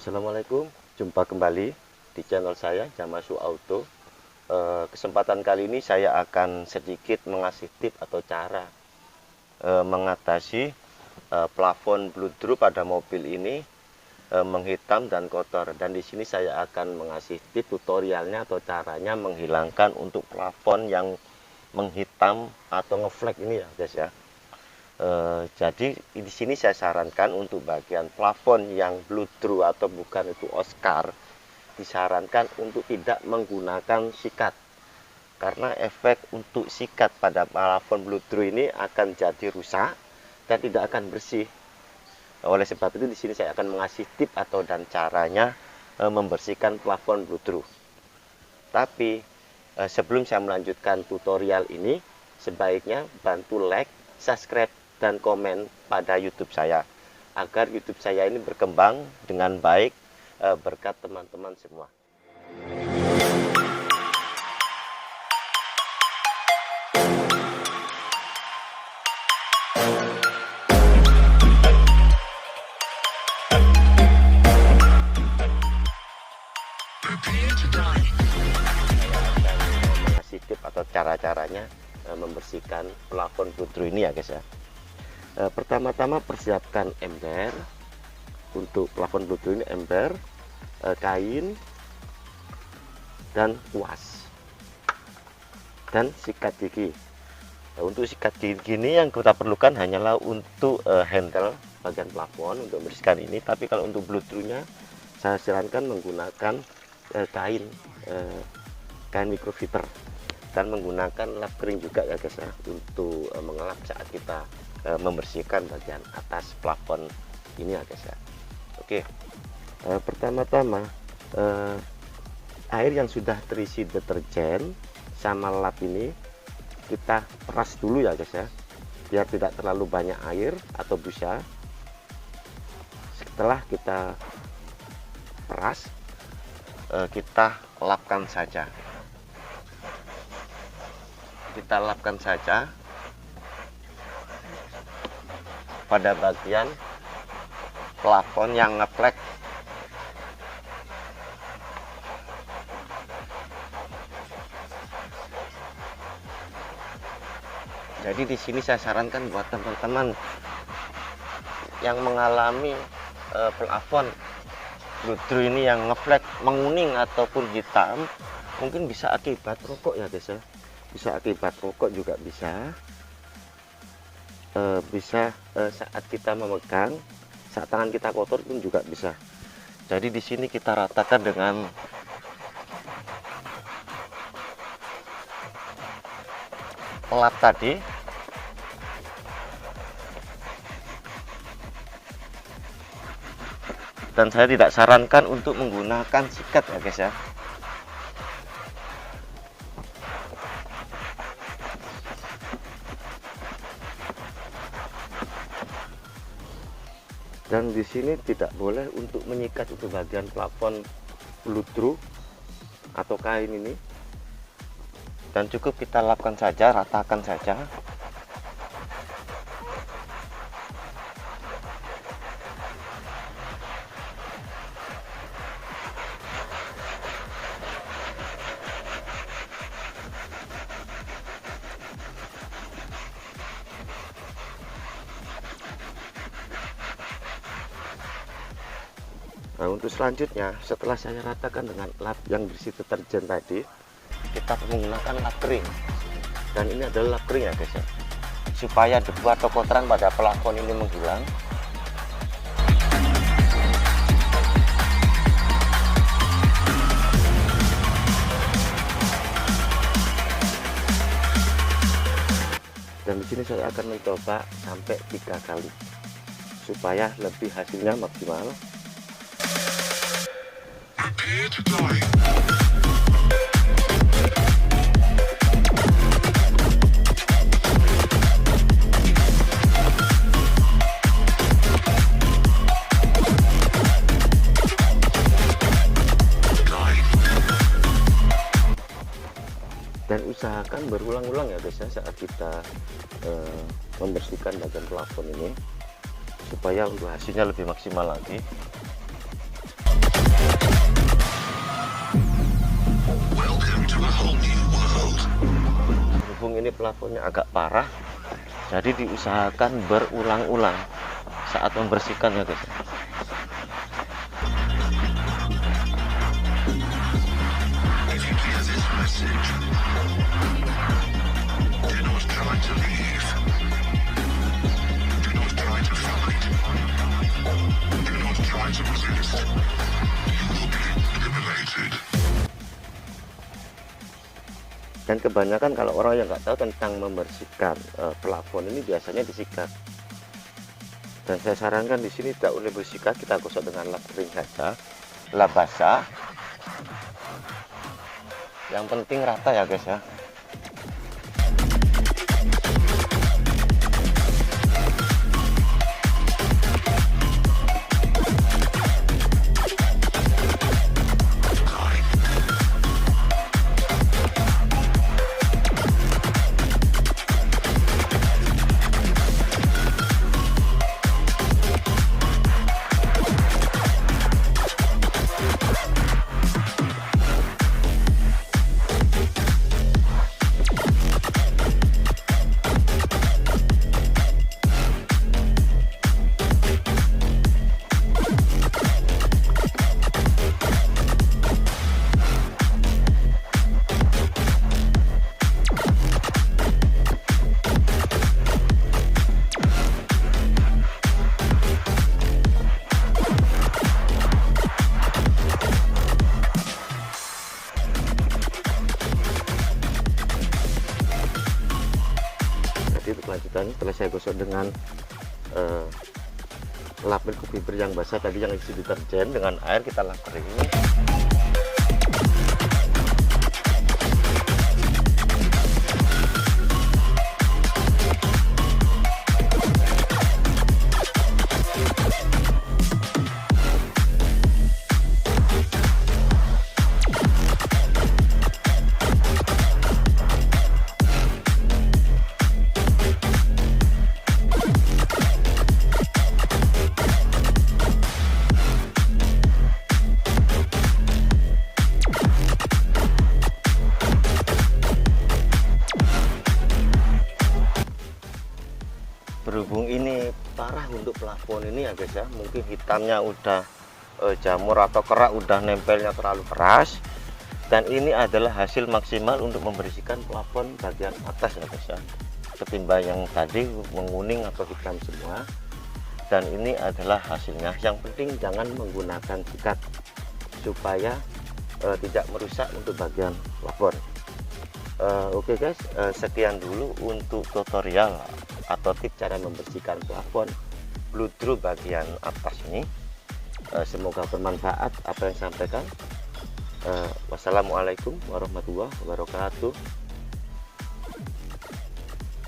Assalamualaikum, jumpa kembali di channel saya Jamasu Auto. Kesempatan kali ini saya akan sedikit mengasih tip atau cara mengatasi plafon bludru pada mobil ini menghitam dan kotor. Dan di sini saya akan mengasih tip tutorialnya atau caranya menghilangkan untuk plafon yang menghitam atau ngeflek ini ya guys ya. Jadi di sini saya sarankan untuk bagian plafon yang bludru atau bukan itu Oscar, disarankan untuk tidak menggunakan sikat, karena efek untuk sikat pada plafon bludru ini akan jadi rusak dan tidak akan bersih. Oleh sebab itu di sini saya akan mengasih tip atau dan caranya membersihkan plafon bludru. Tapi sebelum saya melanjutkan tutorial ini, sebaiknya bantu like, subscribe dan komen pada YouTube saya agar YouTube saya ini berkembang dengan baik berkat teman-teman semua. Mengasih tip atau cara-caranya membersihkan plafon bludru ini ya guys ya. Pertama-tama persiapkan ember. Untuk plafon bludru ini ember, kain, dan kuas, dan sikat gigi. Untuk sikat gigi ini yang kita perlukan hanyalah untuk handle bagian plafon untuk membersihkan ini. Tapi kalau untuk bludrunya saya sarankan menggunakan kain microfiber dan menggunakan lap kering juga ya guys ya, untuk mengelap saat kita membersihkan bagian atas plafon ini ya guys ya. Oke, pertama-tama air yang sudah terisi deterjen sama lap ini kita peras dulu ya guys ya, biar tidak terlalu banyak air atau busa. Setelah kita peras, kita lapkan saja. Kita lapkan saja pada bagian plafon yang ngeflek. Jadi di sini saya sarankan buat teman-teman yang mengalami plafon bludru ini yang ngeflek, menguning ataupun hitam, mungkin bisa akibat rokok ya guys ya. Bisa akibat rokok juga bisa. Saat kita memegang, saat tangan kita kotor pun juga bisa. Jadi di sini kita ratakan dengan lap tadi. Dan saya tidak sarankan untuk menggunakan sikat ya guys ya. Dan di sini tidak boleh untuk menyikat untuk bagian plafon bludru atau kain ini. Dan cukup kita lapkan saja, ratakan saja. Nah, untuk selanjutnya, setelah saya ratakan dengan lap yang berisi deterjen tadi, kita menggunakan lap kering. Dan ini adalah lap kering ya guys ya, supaya debu atau kotoran pada plafon ini menghilang. Dan di sini saya akan mencoba sampai 3 kali supaya lebih hasilnya maksimal. Dan usahakan berulang-ulang ya guys ya saat kita membersihkan bagian plafon ini, supaya untuk hasilnya lebih maksimal lagi. berhubung ini plafonnya agak parah, jadi diusahakan berulang-ulang saat membersihkan ya guys. Dan kebanyakan kalau orang yang nggak tahu tentang membersihkan plafon ini biasanya disikat. Dan saya sarankan di sini tidak boleh bersikat, kita gosok dengan lap kering saja, lap basah. Yang penting rata ya guys ya. Kelanjutan setelah saya gosok dengan lap fiber yang basah tadi yang isi deterjen, dengan air kita lap kering. Berhubung ini parah untuk plafon ini ya guys ya, mungkin hitamnya udah jamur atau kerak udah nempelnya terlalu keras, dan ini adalah hasil maksimal untuk membersihkan plafon bagian atas ya guys ya, ketimbang yang tadi menguning atau hitam semua. Dan ini adalah hasilnya. Yang penting jangan menggunakan sikat supaya tidak merusak untuk bagian plafon. Oke guys, sekian dulu untuk tutorial atau tips cara membersihkan plafon bludru bagian atas ini. Semoga bermanfaat apa yang saya sampaikan. Wassalamualaikum warahmatullahi wabarakatuh.